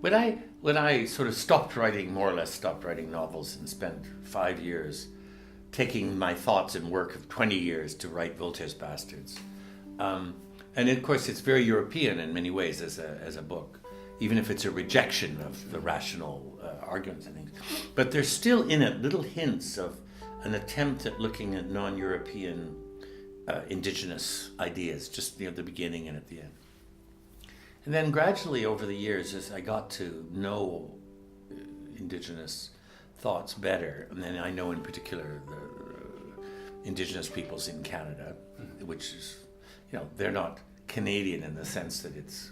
When I sort of stopped writing, more or less stopped writing novels, and spent 5 years taking my thoughts and work of 20 years to write Voltaire's Bastards. And of course, it's very European in many ways as a book, even if it's a rejection of the rational arguments and things. But there's still in it little hints of an attempt at looking at non-European indigenous ideas, just at the beginning and at the end. And then gradually over the years, as I got to know indigenous thoughts better, and then I know in particular the indigenous peoples in Canada, which is, they're not Canadian in the sense that it's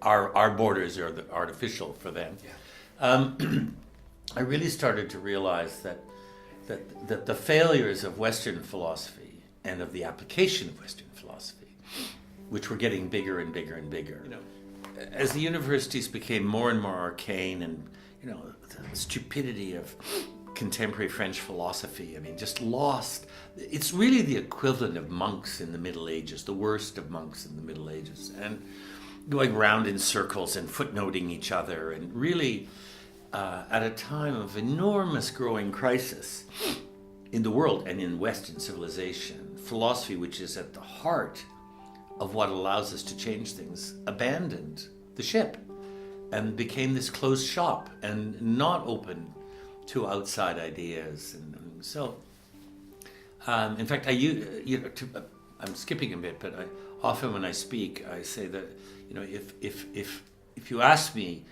our borders are the artificial for them. Yeah. I really started to realize that the failures of Western philosophy and of the application of Western philosophy, which were getting bigger and bigger and bigger, as the universities became more and more arcane, and the stupidity of contemporary French philosophy, just lost. It's really the equivalent of monks in the Middle Ages, the worst of monks in the Middle Ages, and going round in circles and footnoting each other, and really at a time of enormous growing crisis in the world and in Western civilization, philosophy, which is at the heart of what allows us to change things, abandoned the ship and became this closed shop and not open to outside ideas. And so, in fact, I'm skipping a bit, but often when I speak, I say that, if you ask me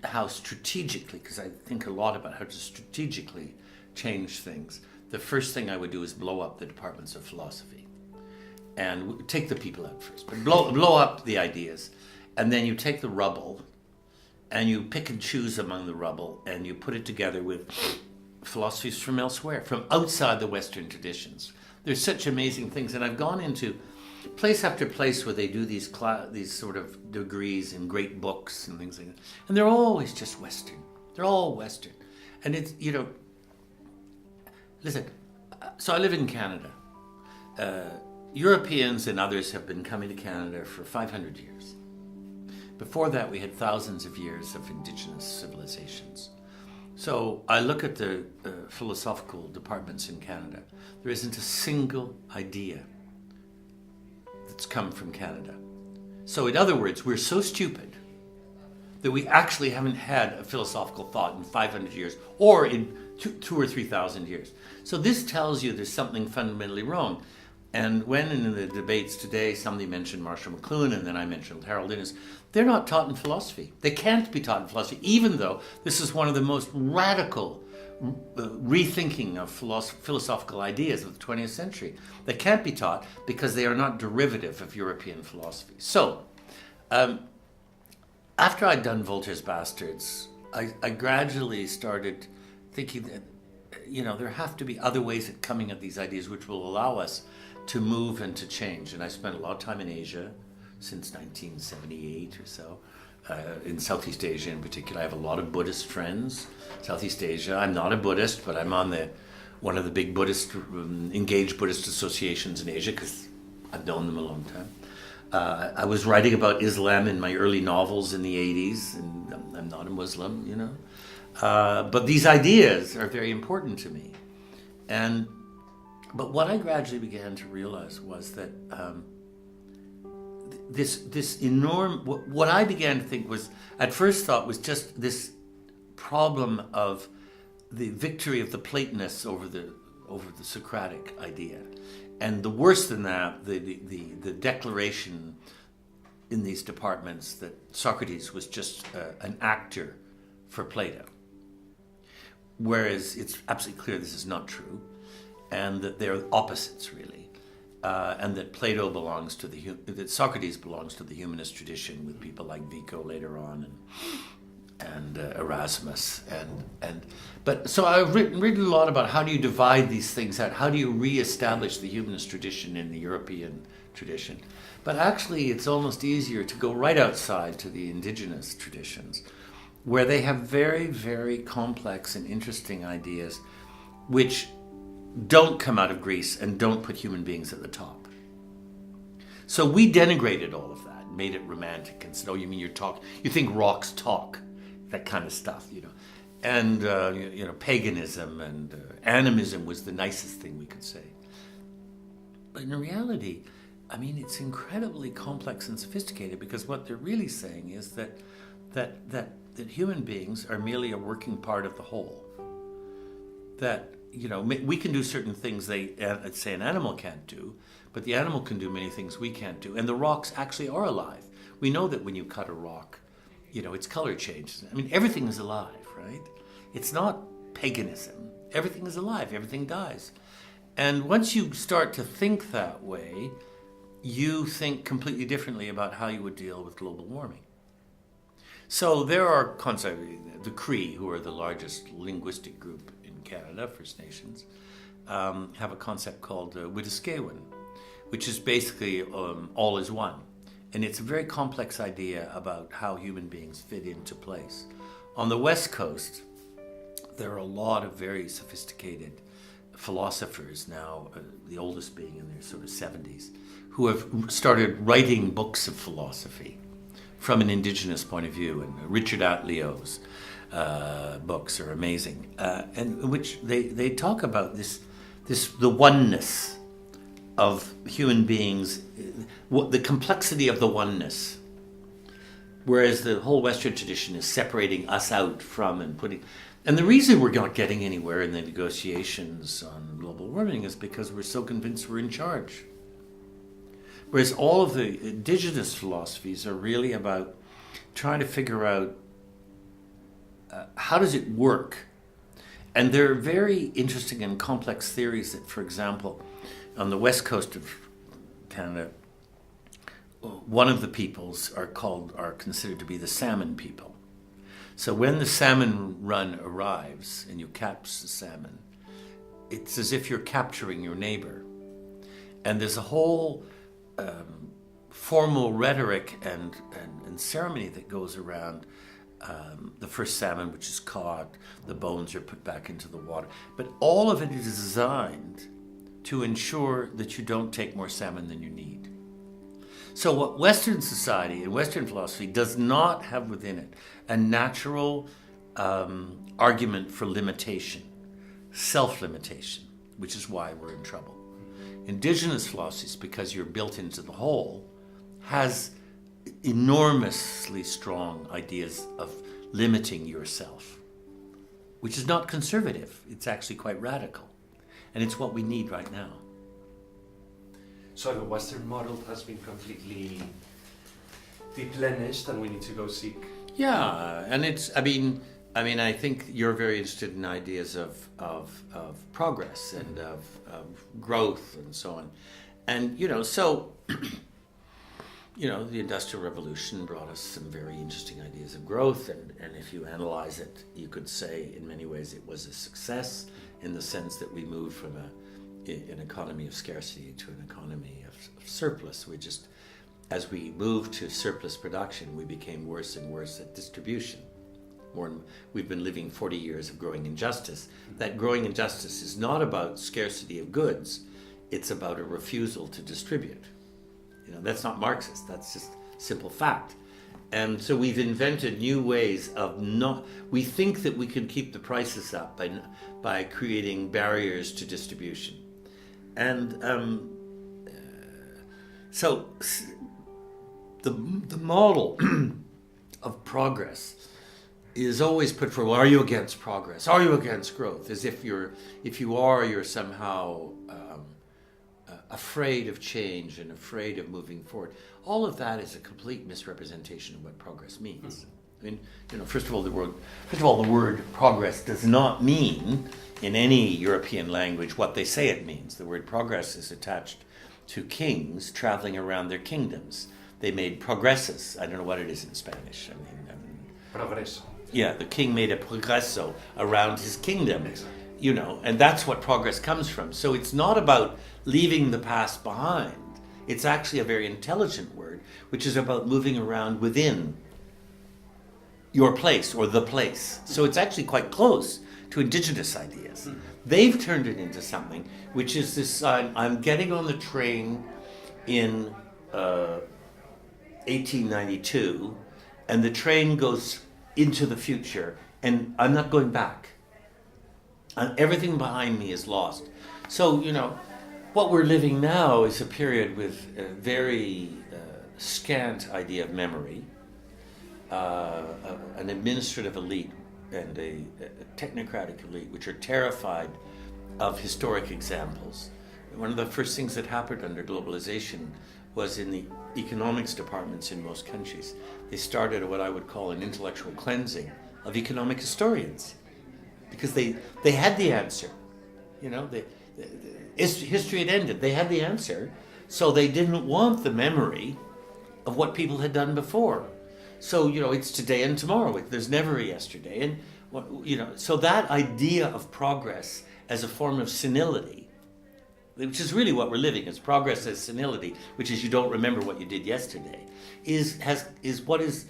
how strategically, because I think a lot about how to strategically change things, the first thing I would do is blow up the departments of philosophy. And take the people out first, but blow up the ideas. And then you take the rubble and you pick and choose among the rubble, and you put it together with philosophies from elsewhere, from outside the Western traditions. There's such amazing things. And I've gone into place after place where they do these sort of degrees in great books and things like that. And they're always just Western. They're all Western. And it's, listen, so I live in Canada. Europeans and others have been coming to Canada for 500 years. Before that, we had thousands of years of indigenous civilizations. So I look at the philosophical departments in Canada. There isn't a single idea that's come from Canada. So in other words, we're so stupid that we actually haven't had a philosophical thought in 500 years or in 2 or 3,000 years. So this tells you there's something fundamentally wrong. And when in the debates today, somebody mentioned Marshall McLuhan, and then I mentioned Harold Innes, they're not taught in philosophy. They can't be taught in philosophy, even though this is one of the most radical rethinking of philosophical ideas of the 20th century. They can't be taught because they are not derivative of European philosophy. So, after I'd done Voltaire's Bastards, I gradually started thinking that, there have to be other ways of coming at these ideas which will allow us to move and to change. And I spent a lot of time in Asia since 1978 or so, in Southeast Asia in particular. I have a lot of Buddhist friends, Southeast Asia. I'm not a Buddhist, but I'm on one of the big engaged Buddhist associations in Asia because I've known them a long time. I was writing about Islam in my early novels in the 80s, and I'm not a Muslim, But these ideas are very important to me. But what I gradually began to realize was that this enormous, what I began to think was, at first thought, was just this problem of the victory of the Platonists over the Socratic idea. And the worse than that, the declaration in these departments that Socrates was just an actor for Plato. Whereas it's absolutely clear this is not true, and that they're opposites, really, and that Plato belongs to that Socrates belongs to the humanist tradition with people like Vico later on, and Erasmus, but so I've written a lot about how do you divide these things out, how do you reestablish the humanist tradition in the European tradition, but actually it's almost easier to go right outside to the indigenous traditions, where they have very, very complex and interesting ideas which don't come out of Greece and don't put human beings at the top. So we denigrated all of that. made it romantic and said, "Oh, you mean you think rocks talk," that kind of stuff, And paganism and animism was the nicest thing we could say. But in reality, I mean, it's incredibly complex and sophisticated, because what they're really saying is that human beings are merely a working part of the whole. That, we can do certain things say an animal can't do, but the animal can do many things we can't do. And the rocks actually are alive. We know that when you cut a rock, its color changes. I mean, everything is alive, right? It's not paganism. Everything is alive. Everything dies. And once you start to think that way, you think completely differently about how you would deal with global warming. So there are concepts, the Cree, who are the largest linguistic group in Canada, First Nations, have a concept called Wetaskiwin, which is basically all is one. And it's a very complex idea about how human beings fit into place. On the West Coast, there are a lot of very sophisticated philosophers now, the oldest being in their sort of 70s, who have started writing books of philosophy from an Indigenous point of view. And Richard Atleo's books are amazing, and in which they talk about the oneness of human beings, the complexity of the oneness, whereas the whole Western tradition is separating us out from and putting. And the reason we're not getting anywhere in the negotiations on global warming is because we're so convinced we're in charge. Whereas all of the Indigenous philosophies are really about trying to figure out how does it work. And there are very interesting and complex theories that, for example, on the west coast of Canada, one of the peoples are considered to be the salmon people. So when the salmon run arrives and you catch the salmon, it's as if you're capturing your neighbor. And there's a whole formal rhetoric and ceremony that goes around the first salmon, which is caught, the bones are put back into the water. But all of it is designed to ensure that you don't take more salmon than you need. So what Western society and Western philosophy does not have within it a natural argument for limitation, self-limitation, which is why we're in trouble. Indigenous philosophies, because you're built into the whole, has enormously strong ideas of limiting yourself, which is not conservative. It's actually quite radical. And it's what we need right now. So the Western model has been completely replenished and we need to go seek. Yeah, and I think you're very interested in ideas of progress and of growth and so on. And, the Industrial Revolution brought us some very interesting ideas of growth. And if you analyze it, you could say in many ways it was a success in the sense that we moved from an economy of scarcity to an economy of surplus. As we moved to surplus production, we became worse and worse at distribution. We've been living 40 years of growing injustice. That growing injustice is not about scarcity of goods, it's about a refusal to distribute. That's not Marxist, that's just simple fact. And so we've invented new ways we think that we can keep the prices up by creating barriers to distribution. And so the model of progress is always put forward. Well, are you against progress? Are you against growth? As if you're somehow afraid of change and afraid of moving forward. All of that is a complete misrepresentation of what progress means. I mean, first of all, the word progress does not mean in any European language what they say it means. The word progress is attached to kings traveling around their kingdoms. They made progresos. I don't know what it is in Spanish. Progreso. Yeah, the king made a progreso around his kingdom. And that's what progress comes from. So it's not about leaving the past behind. It's actually a very intelligent word, which is about moving around within your place or the place. So it's actually quite close to Indigenous ideas. They've turned it into something which is this, I'm getting on the train in 1892, and the train goes into the future, and I'm not going back. And everything behind me is lost. So, what we're living now is a period with a very scant idea of memory, an administrative elite and a technocratic elite which are terrified of historic examples. One of the first things that happened under globalization was in the economics departments in most countries. They started what I would call an intellectual cleansing of economic historians, because they had the answer. History had ended. They had the answer, so they didn't want the memory of what people had done before. So, it's today and tomorrow. There's never a yesterday. And, so that idea of progress as a form of senility, which is really what we're living as progress as senility, which is you don't remember what you did yesterday, is what is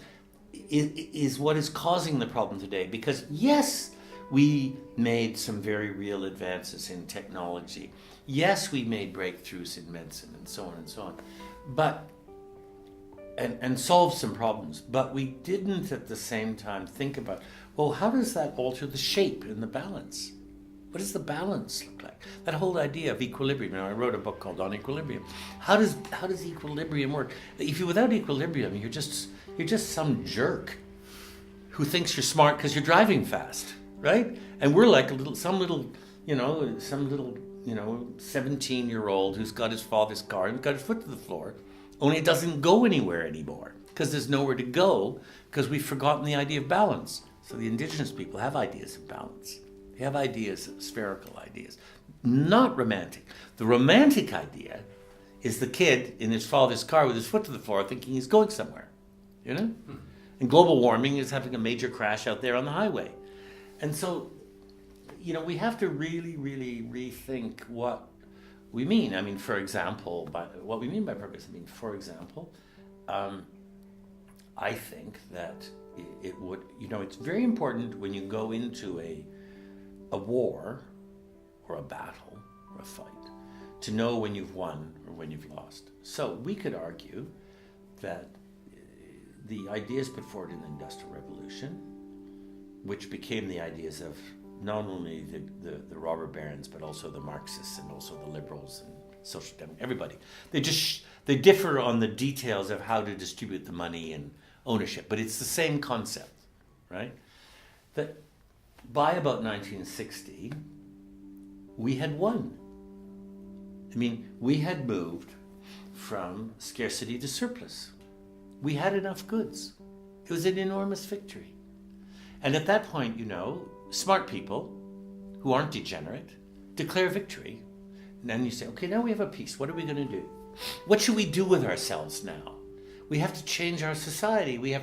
causing the problem today. Because yes, we made some very real advances in technology. Yes, we made breakthroughs in medicine and so on and so on, but and solved some problems. But we didn't at the same time think about, well, how does that alter the shape and the balance? What does the balance look like? That whole idea of equilibrium. I wrote a book called On Equilibrium. How does equilibrium work? If you're without equilibrium, you're just some jerk who thinks you're smart because you're driving fast, right? And we're like some little 17-year-old who's got his father's car and got his foot to the floor, only it doesn't go anywhere anymore because there's nowhere to go because we've forgotten the idea of balance. So the Indigenous people have ideas of balance. They have ideas, spherical ideas, not romantic. The romantic idea is the kid in his father's car with his foot to the floor thinking he's going somewhere, And global warming is having a major crash out there on the highway. And so, we have to really, really rethink what we mean. I mean, for example, what we mean by progress. I mean, for example, I think that it would, it's very important when you go into a war or a battle or a fight to know when you've won or when you've lost. So we could argue that the ideas put forward in the Industrial Revolution, which became the ideas of not only the robber barons, but also the Marxists and also the liberals and social democrats, everybody. They differ on the details of how to distribute the money and ownership, but it's the same concept, right? That by about 1960, we had won. I mean, we had moved from scarcity to surplus. We had enough goods. It was an enormous victory. And at that point, smart people who aren't degenerate declare victory. And then you say, okay, now we have a peace. What are we going to do? What should we do with ourselves now? We have to change our society. We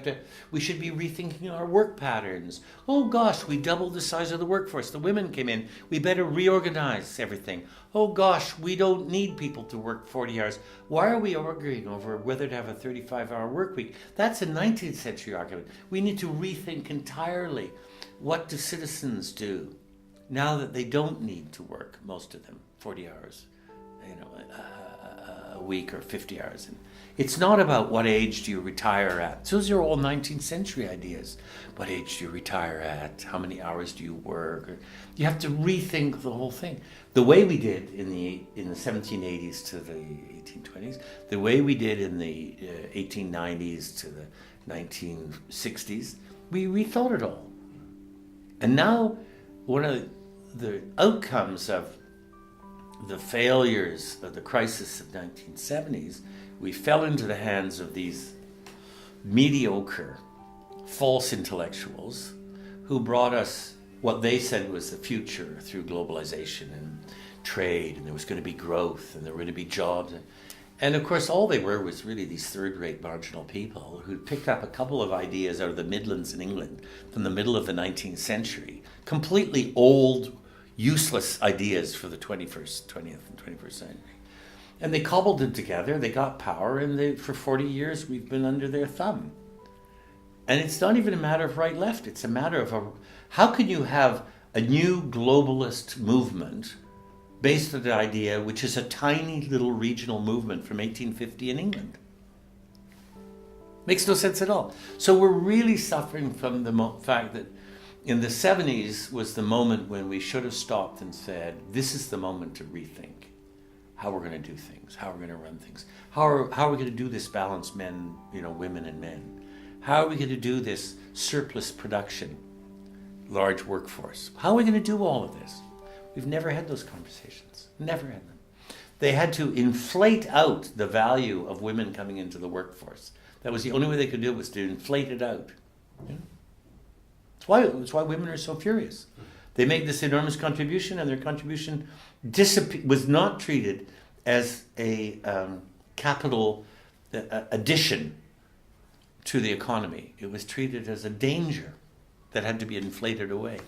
should be rethinking our work patterns. Oh gosh, we doubled the size of the workforce. The women came in. We better reorganize everything. Oh gosh, we don't need people to work 40 hours. Why are we arguing over whether to have a 35-hour work week? That's a 19th century argument. We need to rethink entirely. What do citizens do now that they don't need to work, most of them, 40 hours, a week or 50 hours? And it's not about what age do you retire at. Those are all 19th century ideas. What age do you retire at? How many hours do you work? You have to rethink the whole thing. The way we did in the 1780s to the 1820s, the way we did in the 1890s to the 1960s, we rethought it all. And now one of the outcomes of the failures of the crisis of 1970s, we fell into the hands of these mediocre, false intellectuals who brought us what they said was the future through globalization and trade, and there was going to be growth and there were going to be jobs. And of course, all they were was really these third-rate marginal people who picked up a couple of ideas out of the Midlands in England from the middle of the 19th century, completely old, useless ideas for the 20th and 21st century. And they cobbled them together, they got power, and for 40 years we've been under their thumb. And it's not even a matter of right-left, it's a matter of how can you have a new globalist movement based on the idea which is a tiny little regional movement from 1850 in England? Makes no sense at all. So we're really suffering from the fact that in the 70s was the moment when we should have stopped and said, this is the moment to rethink how we're going to do things, how we're going to run things. How are we going to do this balance men, women and men? How are we going to do this surplus production, large workforce? How are we going to do all of this? We've never had those conversations. Never had them. They had to inflate out the value of women coming into the workforce. That was the only way they could do it, was to inflate it out. That's why women are so furious. They make this enormous contribution, and their contribution was not treated as a capital addition to the economy. It was treated as a danger that had to be inflated away.